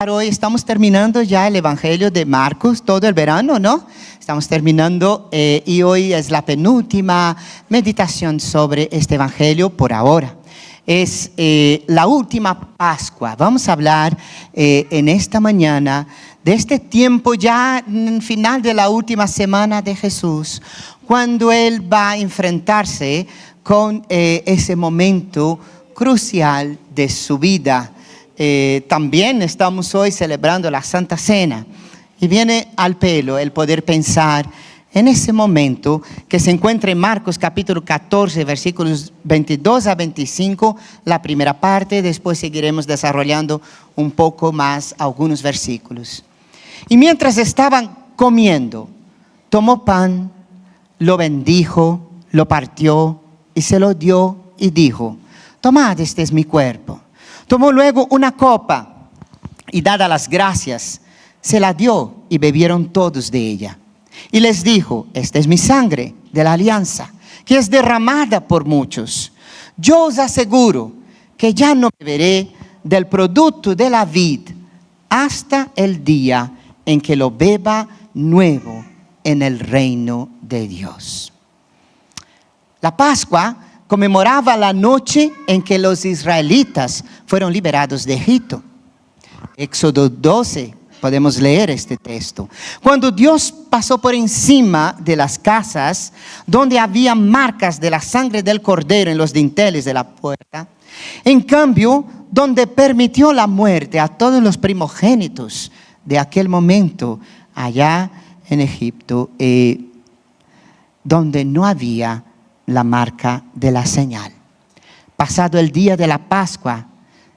Hoy estamos terminando ya el Evangelio de Marcos, todo el verano, ¿no? Estamos terminando y hoy es la penúltima meditación sobre este Evangelio por ahora. Es la última Pascua. Vamos a hablar en esta mañana de este tiempo ya en final de la última semana de Jesús, cuando Él va a enfrentarse con ese momento crucial de su vida. También estamos hoy celebrando la Santa Cena y viene al pelo el poder pensar en ese momento que se encuentra en Marcos capítulo 14 versículos 22 a 25 la primera parte. Después seguiremos desarrollando un poco más algunos versículos. Y mientras estaban comiendo, tomó pan, lo bendijo, lo partió y se lo dio y dijo: tomad, este es mi cuerpo. Tomó luego una copa y, dadas las gracias, se la dio y bebieron todos de ella. Y les dijo: esta es mi sangre de la alianza, que es derramada por muchos. Yo os aseguro que ya no beberé del producto de la vid hasta el día en que lo beba nuevo en el reino de Dios. La Pascua conmemoraba la noche en que los israelitas fueron liberados de Egipto. Éxodo 12, podemos leer este texto. Cuando Dios pasó por encima de las casas donde había marcas de la sangre del cordero en los dinteles de la puerta, en cambio, donde permitió la muerte a todos los primogénitos de aquel momento allá en Egipto, donde no había la marca de la señal. Pasado el día de la Pascua,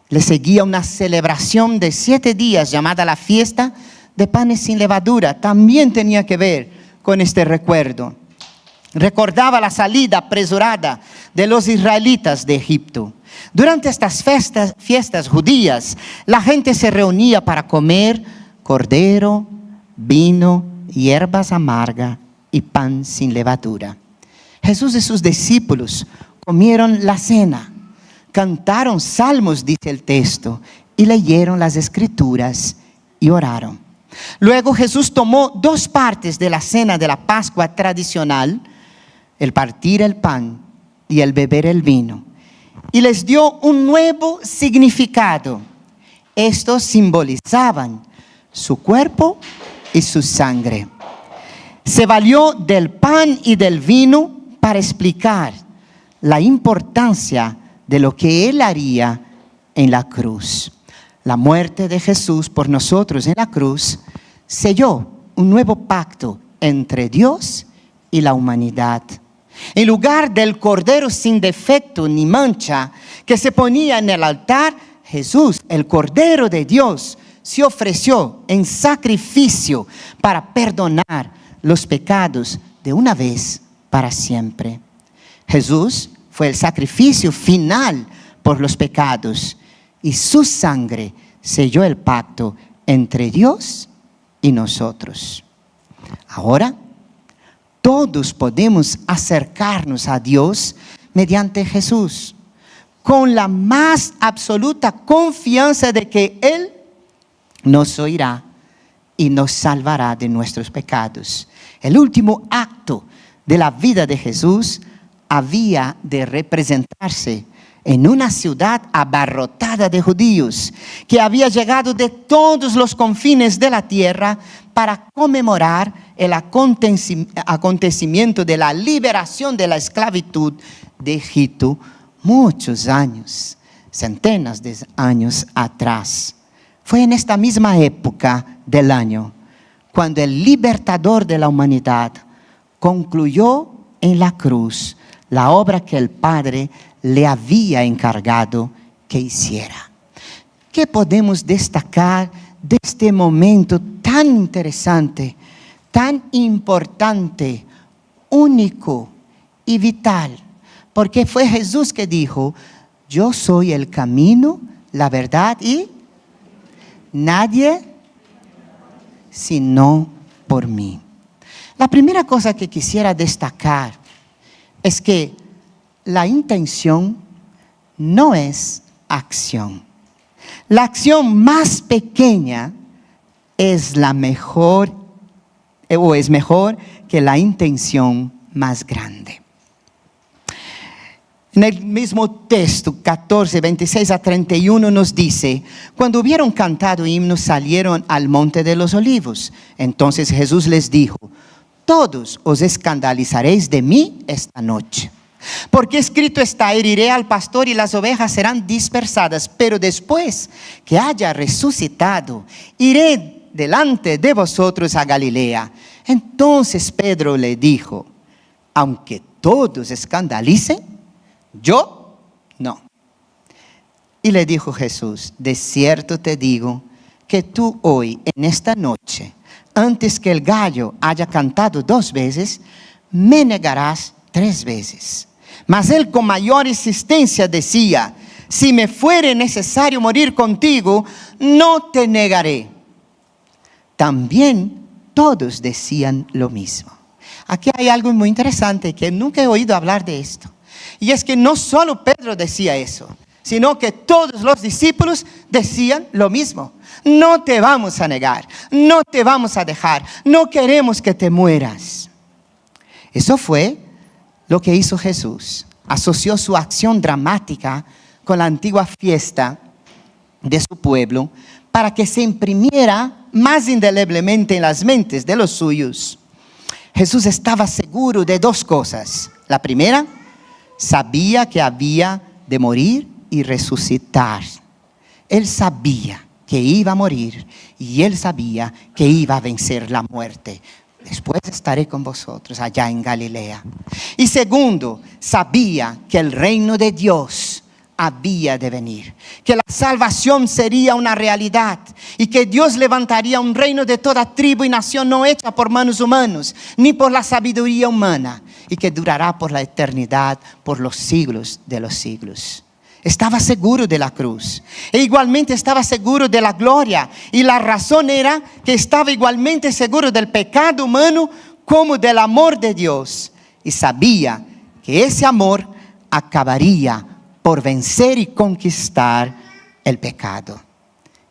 le seguía una celebración de 7 días llamada la fiesta de panes sin levadura. También tenía que ver con este recuerdo. Recordaba la salida apresurada de los israelitas de Egipto. Durante estas fiestas judías, la gente se reunía para comer cordero, vino, hierbas amargas y pan sin levadura. Jesús y sus discípulos comieron la cena, cantaron salmos, dice el texto, y leyeron las escrituras y oraron. Luego Jesús tomó 2 partes de la cena de la Pascua tradicional, el partir el pan y el beber el vino, y les dio un nuevo significado. Estos simbolizaban su cuerpo y su sangre. Se valió del pan y del vino para explicar la importancia de lo que Él haría en la cruz. La muerte de Jesús por nosotros en la cruz selló un nuevo pacto entre Dios y la humanidad. En lugar del cordero sin defecto ni mancha que se ponía en el altar, Jesús, el Cordero de Dios, se ofreció en sacrificio para perdonar los pecados de una vez para siempre. Jesús fue el sacrificio final por los pecados y su sangre selló el pacto entre Dios y nosotros. Ahora, todos podemos acercarnos a Dios mediante Jesús, con la más absoluta confianza de que Él nos oirá y nos salvará de nuestros pecados. El último acto de la vida de Jesús había de representarse en una ciudad abarrotada de judíos que había llegado de todos los confines de la tierra para conmemorar el acontecimiento de la liberación de la esclavitud de Egipto muchos años, centenas de años atrás. Fue en esta misma época del año cuando el libertador de la humanidad concluyó en la cruz la obra que el Padre le había encargado que hiciera. ¿Qué podemos destacar de este momento tan interesante, tan importante, único y vital? Porque fue Jesús que dijo: yo soy el camino, la verdad y nadie sino por mí. La primera cosa que quisiera destacar es que la intención no es acción. La acción más pequeña es la mejor, o es mejor que la intención más grande. En el mismo texto, 14, 26 a 31 nos dice: cuando hubieron cantado himnos, salieron al monte de los olivos. Entonces Jesús les dijo: todos os escandalizaréis de mí esta noche. Porque escrito está: heriré al pastor y las ovejas serán dispersadas. Pero después que haya resucitado, iré delante de vosotros a Galilea. Entonces Pedro le dijo: aunque todos escandalicen, yo no. Y le dijo Jesús: de cierto te digo que tú hoy, en esta noche, antes que el gallo haya cantado 2 veces, me negarás 3 veces. Mas él con mayor insistencia decía: si me fuere necesario morir contigo, no te negaré. También todos decían lo mismo. Aquí hay algo muy interesante que nunca he oído hablar de esto. Y es que no solo Pedro decía eso, sino que todos los discípulos decían lo mismo. No te vamos a negar, no te vamos a dejar, no queremos que te mueras. Eso fue lo que hizo Jesús. Asoció su acción dramática con la antigua fiesta de su pueblo para que se imprimiera más indeleblemente en las mentes de los suyos. Jesús estaba seguro de 2 cosas. La primera, sabía que había de morir y resucitar. Él sabía que iba a morir y él sabía que iba a vencer la muerte. Después estaré con vosotros allá en Galilea. Y segundo, sabía que el reino de Dios había de venir, que la salvación sería una realidad y que Dios levantaría un reino de toda tribu y nación, no hecha por manos humanas ni por la sabiduría humana, y que durará por la eternidad, por los siglos de los siglos. Estaba seguro de la cruz e igualmente estaba seguro de la gloria, y la razón era que estaba igualmente seguro del pecado humano como del amor de Dios, y sabía que ese amor acabaría por vencer y conquistar el pecado.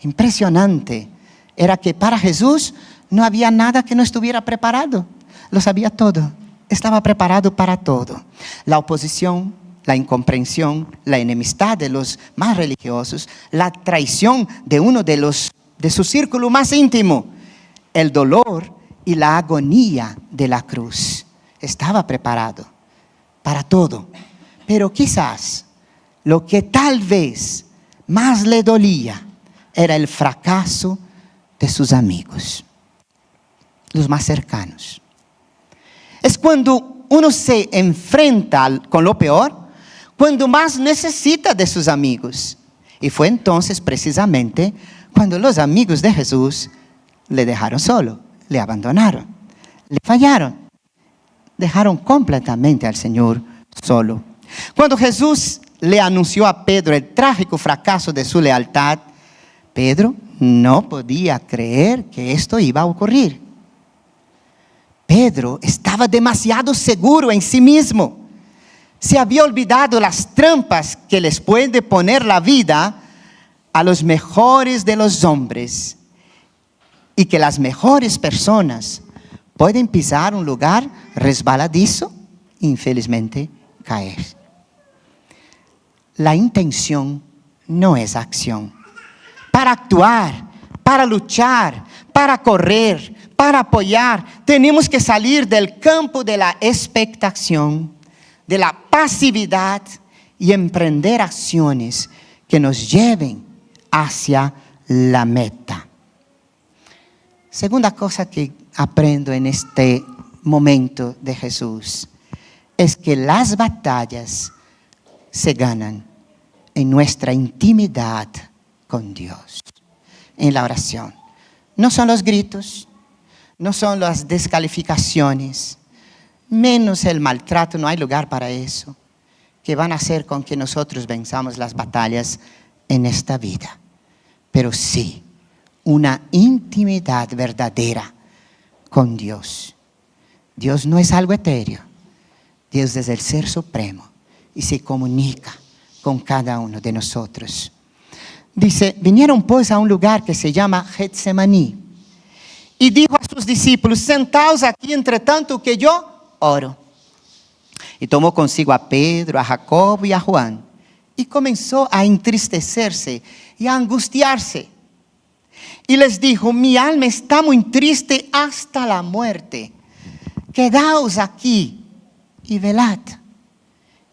Impresionante era que para Jesús no había nada que no estuviera preparado. Lo sabía todo, estaba preparado para todo. La oposición, la incomprensión, la enemistad de los más religiosos, la traición de uno de su círculo más íntimo, el dolor y la agonía de la cruz. Estaba preparado para todo. Pero quizás lo que tal vez más le dolía era el fracaso de sus amigos, los más cercanos. Es cuando uno se enfrenta con lo peor, cuando más necesita de sus amigos. Y fue entonces precisamente cuando los amigos de Jesús le dejaron solo, le abandonaron, le fallaron, dejaron completamente al Señor solo. Cuando Jesús le anunció a Pedro el trágico fracaso de su lealtad, Pedro no podía creer que esto iba a ocurrir. Pedro estaba demasiado seguro en sí mismo. Se había olvidado las trampas que les puede poner la vida a los mejores de los hombres, y que las mejores personas pueden pisar un lugar resbaladizo e infelizmente caer. La intención no es acción. Para actuar, para luchar, para correr, para apoyar, tenemos que salir del campo de la expectación, de la pasividad, y emprender acciones que nos lleven hacia la meta. Segunda cosa que aprendo en este momento de Jesús es que las batallas se ganan en nuestra intimidad con Dios, en la oración. No son los gritos, no son las descalificaciones, menos el maltrato, no hay lugar para eso, que van a hacer con que nosotros venzamos las batallas en esta vida. Pero sí, una intimidad verdadera con Dios. Dios no es algo etéreo, Dios es el Ser Supremo y se comunica con cada uno de nosotros. Dice, vinieron pues a un lugar que se llama Getsemaní. Y dijo a sus discípulos, sentaos aquí entre tanto que yo oro. Y tomó consigo a Pedro, a Jacobo y a Juan. Y comenzó a entristecerse y a angustiarse. Y les dijo, mi alma está muy triste hasta la muerte. Quedaos aquí y velad.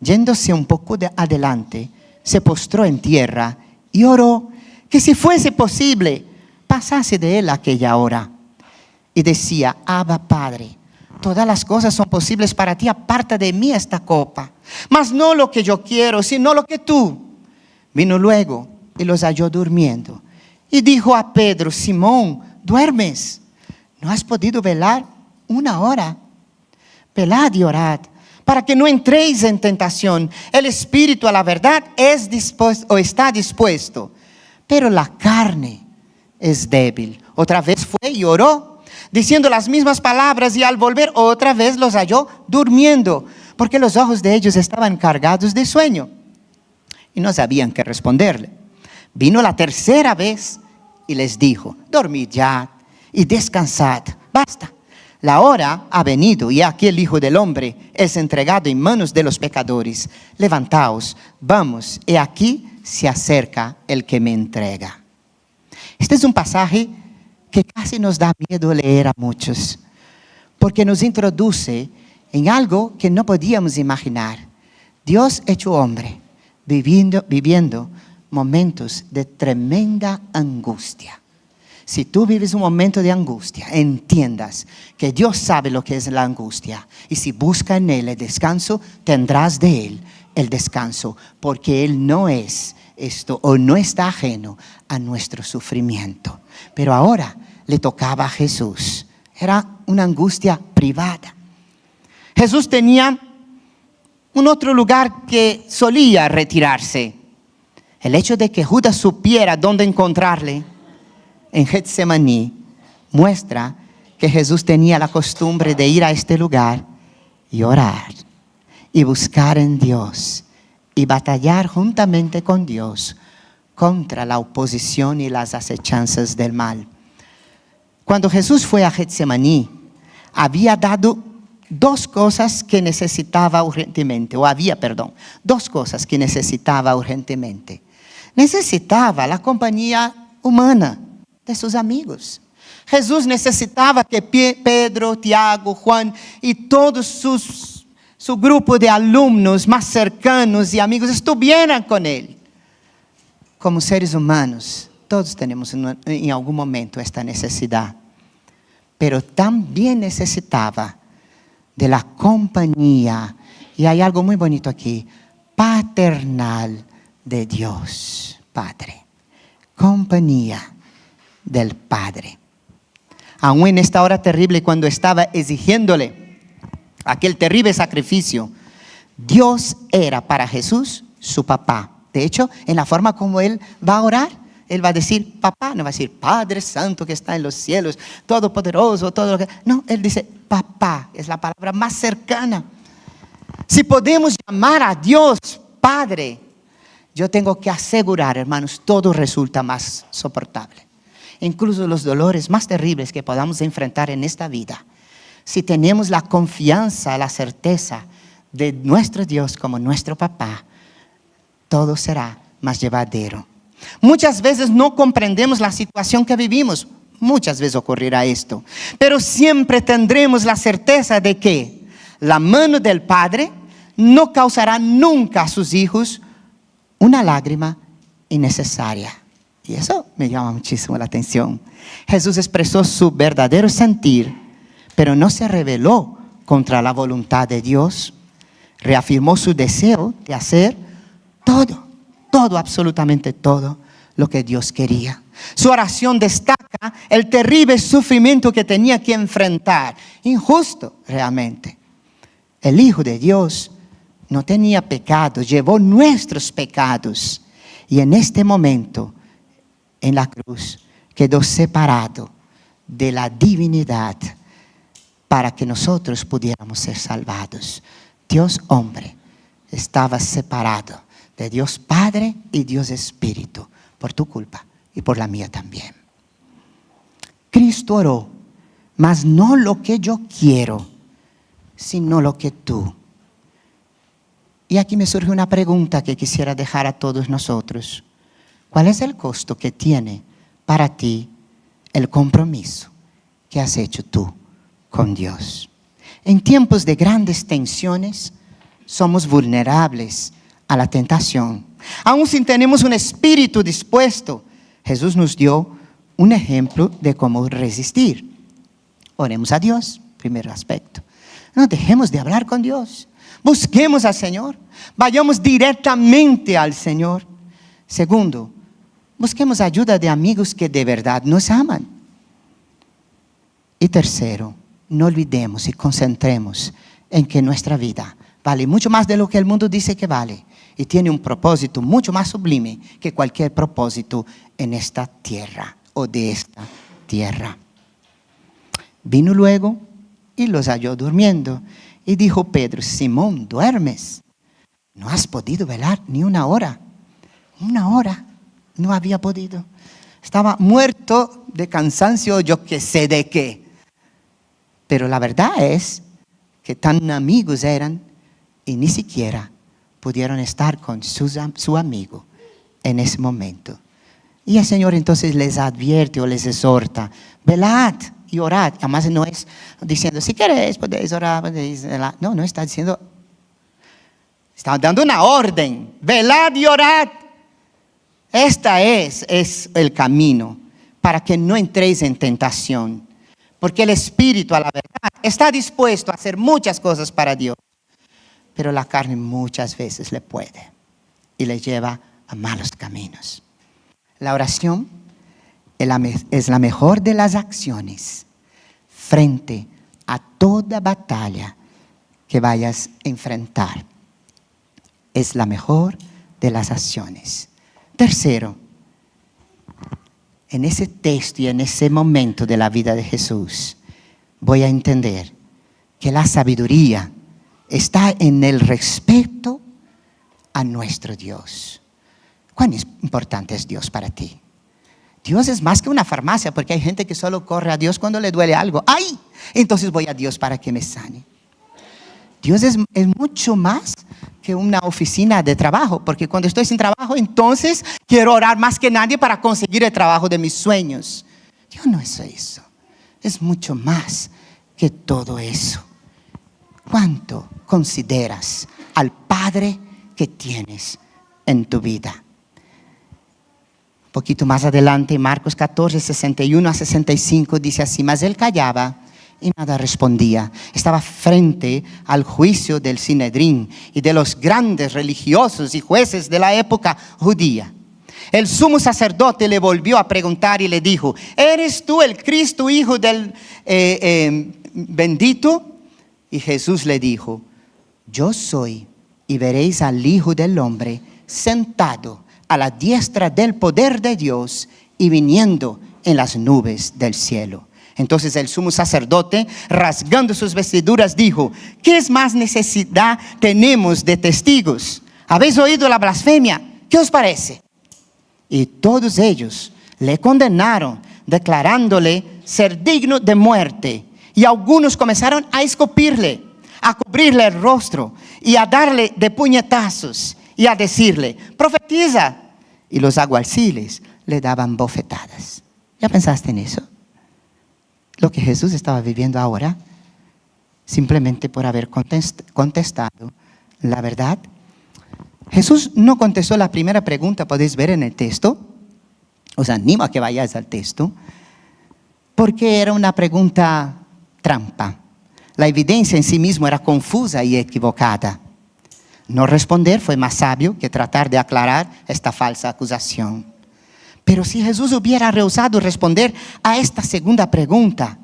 Yéndose un poco adelante, se postró en tierra y oró que si fuese posible, pasase de él aquella hora. Y decía, Abba Padre, todas las cosas son posibles para ti, aparta de mí esta copa. Mas no lo que yo quiero, sino lo que tú. Vino luego y los halló durmiendo. Y dijo a Pedro, Simón, ¿duermes? ¿No has podido velar una hora? Velad y orad, para que no entréis en tentación. El espíritu a la verdad es dispuesto, o está dispuesto, pero la carne es débil. Otra vez fue y oró, diciendo las mismas palabras, y al volver otra vez los halló durmiendo, porque los ojos de ellos estaban cargados de sueño, y no sabían qué responderle. Vino la tercera vez y les dijo, dormid ya y descansad, basta. La hora ha venido y aquí el Hijo del Hombre es entregado en manos de los pecadores. Levantaos, vamos, y aquí se acerca el que me entrega. Este es un pasaje que casi nos da miedo leer a muchos, porque nos introduce en algo que no podíamos imaginar. Dios hecho hombre, viviendo momentos de tremenda angustia. Si tú vives un momento de angustia, entiendas que Dios sabe lo que es la angustia. Y si buscas en Él el descanso, tendrás de Él el descanso. Porque Él no es esto o no está ajeno a nuestro sufrimiento. Pero ahora le tocaba a Jesús. Era una angustia privada. Jesús tenía un otro lugar que solía retirarse. El hecho de que Judas supiera dónde encontrarle en Getsemaní muestra que Jesús tenía la costumbre de ir a este lugar y orar y buscar en Dios y batallar juntamente con Dios contra la oposición y las acechanzas del mal. Cuando Jesús fue a Getsemaní, había dado dos cosas que necesitaba urgentemente, dos cosas que necesitaba urgentemente. Necesitaba la compañía humana de sus amigos. Jesús necesitaba que Pedro, Tiago, Juan y todo su grupo de alumnos más cercanos y amigos estuvieran con Él. Como seres humanos, todos tenemos en algún momento esta necesidad. Pero también necesitaba de la compañía, y hay algo muy bonito aquí, paternal de Dios Padre. Compañía del Padre. Aún en esta hora terrible, cuando estaba exigiéndole aquel terrible sacrificio, Dios era para Jesús su papá. De hecho, en la forma como Él va a orar, Él va a decir papá, no va a decir Padre Santo que está en los cielos, todopoderoso, todo lo que... No, Él dice papá, es la palabra más cercana. Si podemos llamar a Dios Padre, yo tengo que asegurar, hermanos, todo resulta más soportable. Incluso los dolores más terribles que podamos enfrentar en esta vida. Si tenemos la confianza, la certeza de nuestro Dios como nuestro papá, todo será más llevadero. Muchas veces no comprendemos la situación que vivimos. Muchas veces ocurrirá esto. Pero siempre tendremos la certeza de que la mano del Padre no causará nunca a sus hijos una lágrima innecesaria. Y eso me llama muchísimo la atención. Jesús expresó su verdadero sentir, pero no se rebeló contra la voluntad de Dios. Reafirmó su deseo de hacer todo, absolutamente todo lo que Dios quería. Su oración destaca el terrible sufrimiento que tenía que enfrentar. Injusto realmente. El Hijo de Dios no tenía pecado, llevó nuestros pecados. Y en este momento, en la cruz, quedó separado de la divinidad para que nosotros pudiéramos ser salvados. Dios hombre estaba separado de Dios Padre y Dios Espíritu por tu culpa y por la mía también. Cristo oró, mas no lo que yo quiero, sino lo que tú. Y aquí me surge una pregunta que quisiera dejar a todos nosotros. ¿Cuál es el costo que tiene para ti el compromiso que has hecho tú con Dios? En tiempos de grandes tensiones, somos vulnerables a la tentación. Aún si tenemos un espíritu dispuesto, Jesús nos dio un ejemplo de cómo resistir. Oremos a Dios, primer aspecto. No dejemos de hablar con Dios. Busquemos al Señor. Vayamos directamente al Señor. Segundo, busquemos ayuda de amigos que de verdad nos aman. Y tercero, no olvidemos y concentremos en que nuestra vida vale mucho más de lo que el mundo dice que vale. Y tiene un propósito mucho más sublime que cualquier propósito en esta tierra o de esta tierra. Vino luego y los halló durmiendo. Y dijo Pedro: Simón, ¿duermes? ¿No has podido velar ni una hora? Una hora no había podido. Estaba muerto de cansancio, yo que sé de qué. Pero la verdad es que tan amigos eran y ni siquiera pudieron estar con su amigo en ese momento. Y el Señor entonces les advierte o les exhorta: velad y orad. Además no es diciendo, si queréis podéis orar, podéis velar. No está diciendo, está dando una orden: velad y orad. Esta es el camino para que no entréis en tentación. Porque el espíritu, a la verdad, está dispuesto a hacer muchas cosas para Dios. Pero la carne muchas veces le puede y le lleva a malos caminos. La oración es la mejor de las acciones frente a toda batalla que vayas a enfrentar. Es la mejor de las acciones. Tercero, en ese texto y en ese momento de la vida de Jesús, voy a entender que la sabiduría está en el respeto a nuestro Dios. ¿Cuán importante es Dios para ti? Dios es más que una farmacia, porque hay gente que solo corre a Dios cuando le duele algo. ¡Ay! Entonces voy a Dios para que me sane. Dios es mucho más que una oficina de trabajo, porque cuando estoy sin trabajo, entonces quiero orar más que nadie para conseguir el trabajo de mis sueños. Dios no es eso. Es mucho más que todo eso. ¿Cuánto consideras al Padre que tienes en tu vida? Un poquito más adelante, Marcos 14, 61 a 65, dice así: mas él callaba y nada respondía. Estaba frente al juicio del Sinedrín y de los grandes religiosos y jueces de la época judía. El sumo sacerdote le volvió a preguntar y le dijo: ¿eres tú el Cristo, hijo del bendito? Y Jesús le dijo: yo soy, y veréis al Hijo del Hombre sentado a la diestra del poder de Dios y viniendo en las nubes del cielo. Entonces el sumo sacerdote, rasgando sus vestiduras, dijo: ¿qué es más necesidad tenemos de testigos? ¿Habéis oído la blasfemia? ¿Qué os parece? Y todos ellos le condenaron, declarándole ser digno de muerte. Y algunos comenzaron a escupirle, a cubrirle el rostro y a darle de puñetazos y a decirle: profetiza. Y los alguaciles le daban bofetadas. ¿Ya pensaste en eso? Lo que Jesús estaba viviendo ahora, simplemente por haber contestado la verdad. Jesús no contestó la primera pregunta, podéis ver en el texto. Os animo a que vayáis al texto, porque era una pregunta trampa. La evidencia en sí misma era confusa y equivocada. No responder fue más sabio que tratar de aclarar esta falsa acusación. Pero si Jesús hubiera rehusado responder a esta segunda pregunta,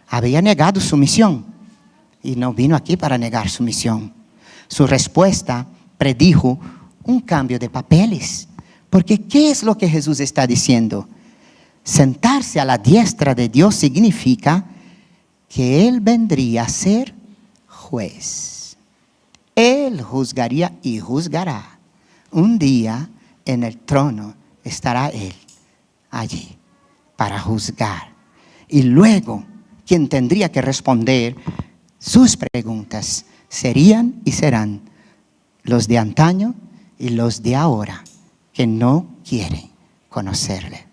había negado su misión. Y no vino aquí para negar su misión. Su respuesta predijo un cambio de papeles. Porque ¿qué es lo que Jesús está diciendo? Sentarse a la diestra de Dios significa que Él vendría a ser juez. Él juzgaría y juzgará un día en el trono estará Él allí para juzgar. Y luego, quien tendría que responder sus preguntas serían y serán los de antaño y los de ahora, que no quieren conocerle.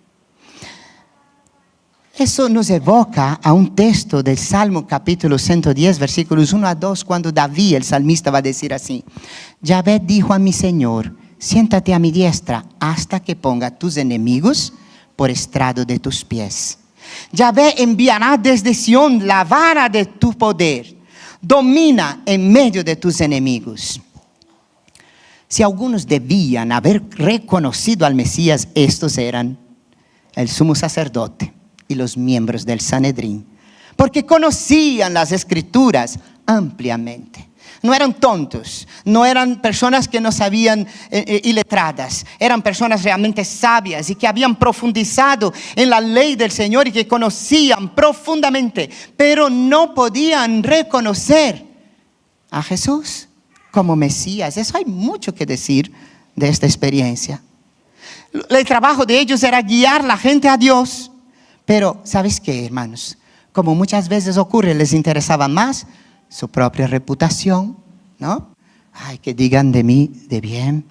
Eso nos evoca a un texto del Salmo capítulo 110, versículos 1 a 2, cuando David, el salmista, va a decir así: Yahvé dijo a mi Señor, siéntate a mi diestra hasta que ponga tus enemigos por estrado de tus pies. Yahvé enviará desde Sión la vara de tu poder, domina en medio de tus enemigos. Si algunos debían haber reconocido al Mesías, estos eran el sumo sacerdote y los miembros del Sanedrín, porque conocían las Escrituras ampliamente. No eran tontos, no eran personas que no sabían iletradas, eran personas realmente sabias y que habían profundizado en la ley del Señor y que conocían profundamente, pero no podían reconocer a Jesús como Mesías. Eso hay mucho que decir de esta experiencia. El trabajo de ellos era guiar a la gente a Dios. Pero, ¿sabes qué, hermanos? Como muchas veces ocurre, les interesaba más su propia reputación, ¿no? Ay, que digan de mí de bien,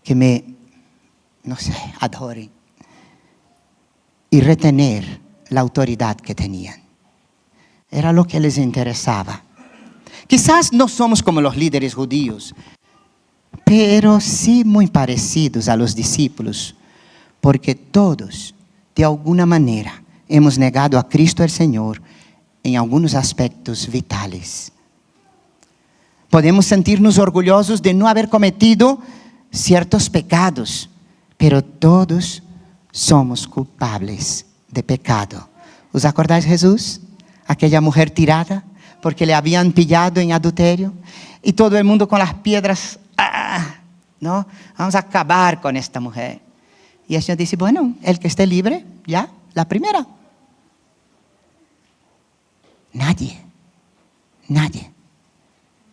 que me, no sé, adoren. Y retener la autoridad que tenían. Era lo que les interesaba. Quizás no somos como los líderes judíos, pero sí muy parecidos a los discípulos, porque todos, de alguna manera, hemos negado a Cristo el Señor en algunos aspectos vitales. Podemos sentirnos orgullosos de no haber cometido ciertos pecados, pero todos somos culpables de pecado. ¿Os acordáis de Jesús? Aquella mujer tirada porque le habían pillado en adulterio y todo el mundo con las piedras, ¿no? Vamos a acabar con esta mujer. Y el Señor dice, bueno, el que esté libre, ya, la primera. Nadie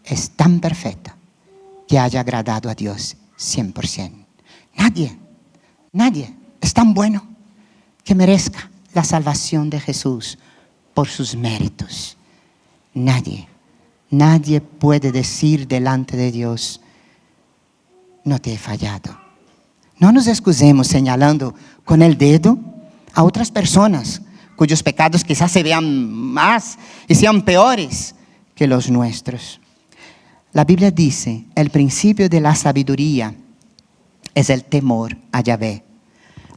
es tan perfecto que haya agradado a Dios 100%. Nadie es tan bueno que merezca la salvación de Jesús por sus méritos. Nadie puede decir delante de Dios, no te he fallado. No nos excusemos señalando con el dedo a otras personas cuyos pecados quizás se vean más y sean peores que los nuestros. La Biblia dice, el principio de la sabiduría es el temor a Yahvé.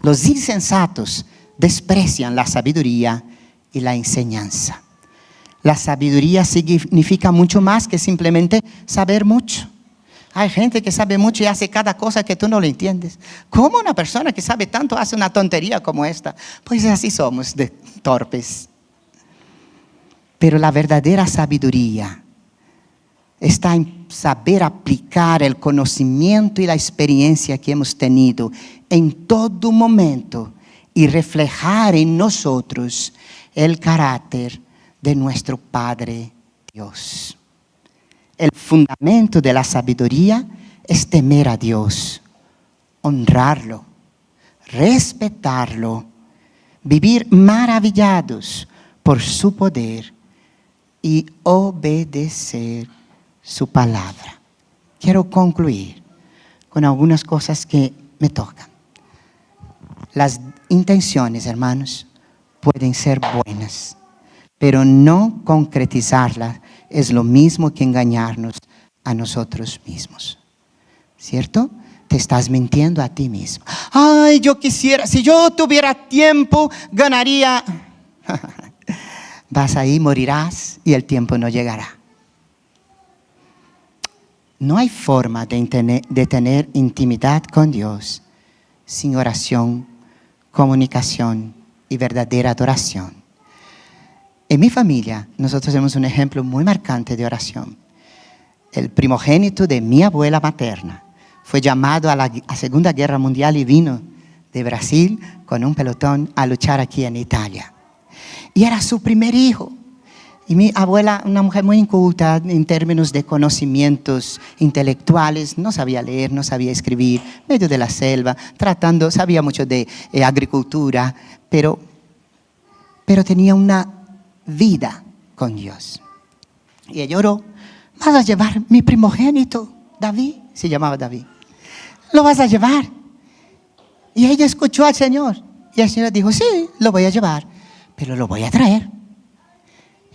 Los insensatos desprecian la sabiduría y la enseñanza. La sabiduría significa mucho más que simplemente saber mucho. Hay gente que sabe mucho y hace cada cosa que tú no lo entiendes. ¿Cómo una persona que sabe tanto hace una tontería como esta? Pues así somos de torpes. Pero la verdadera sabiduría está en saber aplicar el conocimiento y la experiencia que hemos tenido en todo momento y reflejar en nosotros el carácter de nuestro Padre Dios. El fundamento de la sabiduría es temer a Dios, honrarlo, respetarlo, vivir maravillados por su poder y obedecer su palabra. Quiero concluir con algunas cosas que me tocan. Las intenciones, hermanos, pueden ser buenas, pero no concretizarlas es lo mismo que engañarnos a nosotros mismos. ¿Cierto? Te estás mintiendo a ti mismo. Ay, yo quisiera, si yo tuviera tiempo, ganaría. Vas ahí, morirás y el tiempo no llegará. No hay forma de tener intimidad con Dios sin oración, comunicación y verdadera adoración. En mi familia, nosotros tenemos un ejemplo muy marcante de oración. El primogénito de mi abuela materna fue llamado a la Segunda Guerra Mundial y vino de Brasil con un pelotón a luchar aquí en Italia. Y era su primer hijo. Y mi abuela, una mujer muy inculta en términos de conocimientos intelectuales, no sabía leer, no sabía escribir, medio de la selva, sabía mucho de agricultura, pero tenía una vida con Dios. Y ella oró: vas a llevar mi primogénito, David, se llamaba David, lo vas a llevar. Y ella escuchó al Señor, y el Señor dijo: sí, lo voy a llevar, pero lo voy a traer.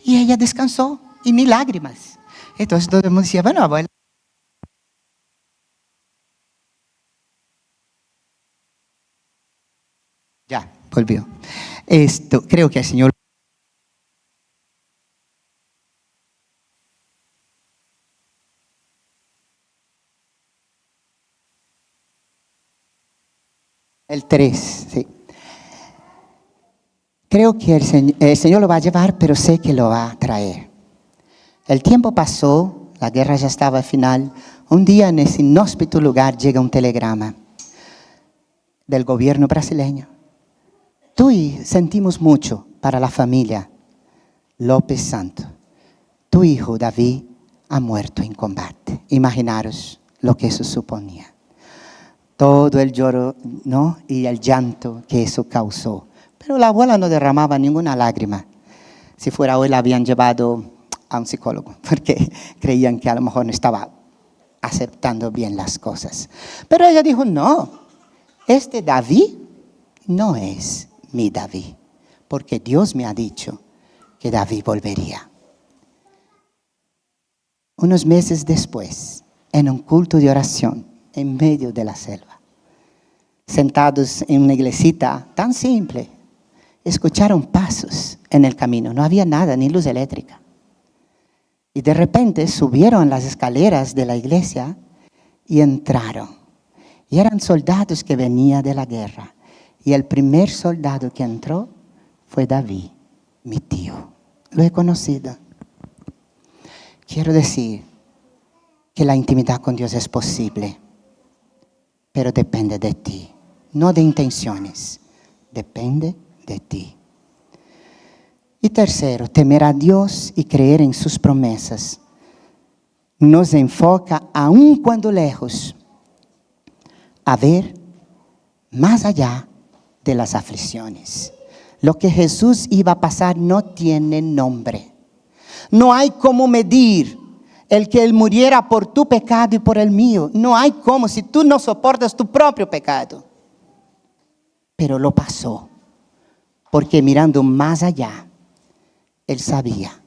Y ella descansó, y ni lágrimas. Entonces todo el mundo decía: bueno, abuela. Ya, volvió. Creo que el Señor... El 3, sí. Creo que el Señor lo va a llevar, pero sé que lo va a traer. El tiempo pasó, la guerra ya estaba al final. Un día en ese inhóspito lugar llega un telegrama del gobierno brasileño. Tú y sentimos mucho para la familia López Santo. Tu hijo David ha muerto en combate. Imaginaros lo que eso suponía. Todo el lloro, ¿no?, y el llanto que eso causó. Pero la abuela no derramaba ninguna lágrima. Si fuera hoy la habían llevado a un psicólogo, porque creían que a lo mejor no estaba aceptando bien las cosas. Pero ella dijo: no, este David no es mi David, porque Dios me ha dicho que David volvería. Unos meses después, en un culto de oración, en medio de la selva, sentados en una iglesita tan simple, escucharon pasos en el camino. No había nada, ni luz eléctrica. Y de repente subieron las escaleras de la iglesia y entraron. Y eran soldados que venían de la guerra. Y el primer soldado que entró fue David, mi tío. Lo he conocido. Quiero decir que la intimidad con Dios es posible, pero depende de ti, no de intenciones, depende de ti. Y tercero, temer a Dios y creer en sus promesas nos enfoca, aun cuando lejos, a ver más allá de las aflicciones. Lo que Jesús iba a pasar no tiene nombre. No hay cómo medir el que Él muriera por tu pecado y por el mío. No hay cómo, si tú no soportas tu propio pecado. Pero lo pasó, porque mirando más allá, Él sabía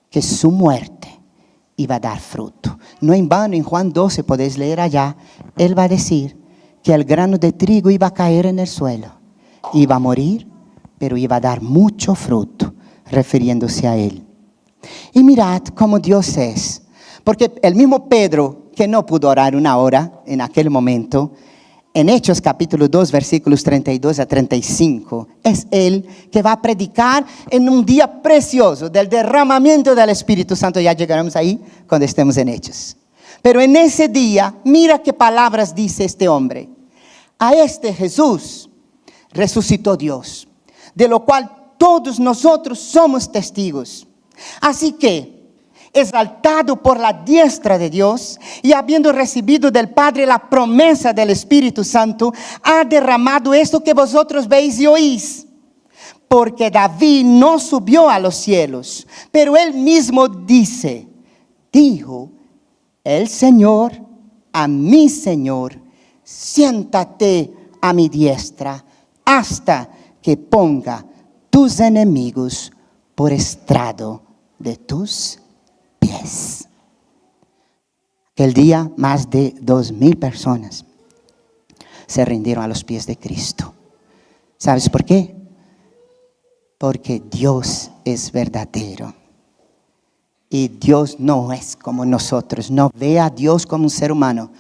que su muerte iba a dar fruto. No en vano, en Juan 12 podéis leer allá, Él va a decir que el grano de trigo iba a caer en el suelo, iba a morir, pero iba a dar mucho fruto, refiriéndose a Él. Y mirad cómo Dios es, porque el mismo Pedro, que no pudo orar una hora en aquel momento, en Hechos capítulo 2, versículos 32 a 35, es él que va a predicar en un día precioso del derramamiento del Espíritu Santo. Ya llegaremos ahí cuando estemos en Hechos. Pero en ese día, mira qué palabras dice este hombre. A este Jesús resucitó Dios, de lo cual todos nosotros somos testigos. Así que, exaltado por la diestra de Dios y habiendo recibido del Padre la promesa del Espíritu Santo, ha derramado esto que vosotros veis y oís. Porque David no subió a los cielos, pero él mismo dijo el Señor a mi Señor: siéntate a mi diestra hasta que ponga tus enemigos por estrado de tus pies. Aquel día más de 2,000 personas se rindieron a los pies de Cristo. ¿Sabes por qué? Porque Dios es verdadero. Y Dios no es como nosotros. No ve a Dios como un ser humano.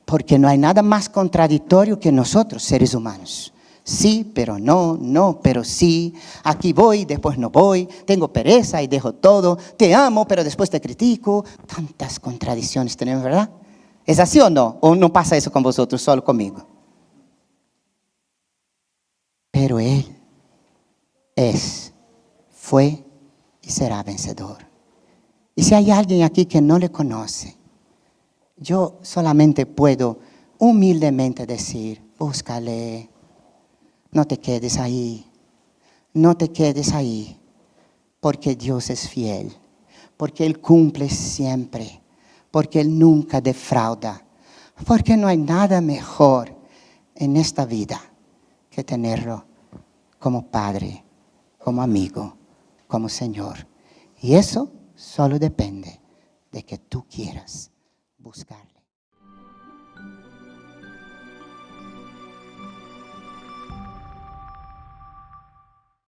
Porque no hay nada más contradictorio que nosotros, seres humanos. Sí, pero no, no, pero sí. Aquí voy, después no voy. Tengo pereza y dejo todo. Te amo, pero después te critico. Tantas contradicciones tenemos, ¿verdad? ¿Es así o no? ¿O no pasa eso con vosotros, solo conmigo? Pero Él es, fue y será vencedor. Y si hay alguien aquí que no le conoce, yo solamente puedo humildemente decir, búscale, no te quedes ahí, no te quedes ahí, porque Dios es fiel, porque Él cumple siempre, porque Él nunca defrauda, porque no hay nada mejor en esta vida que tenerlo como Padre, como amigo, como Señor. Y eso solo depende de que tú quieras buscarle.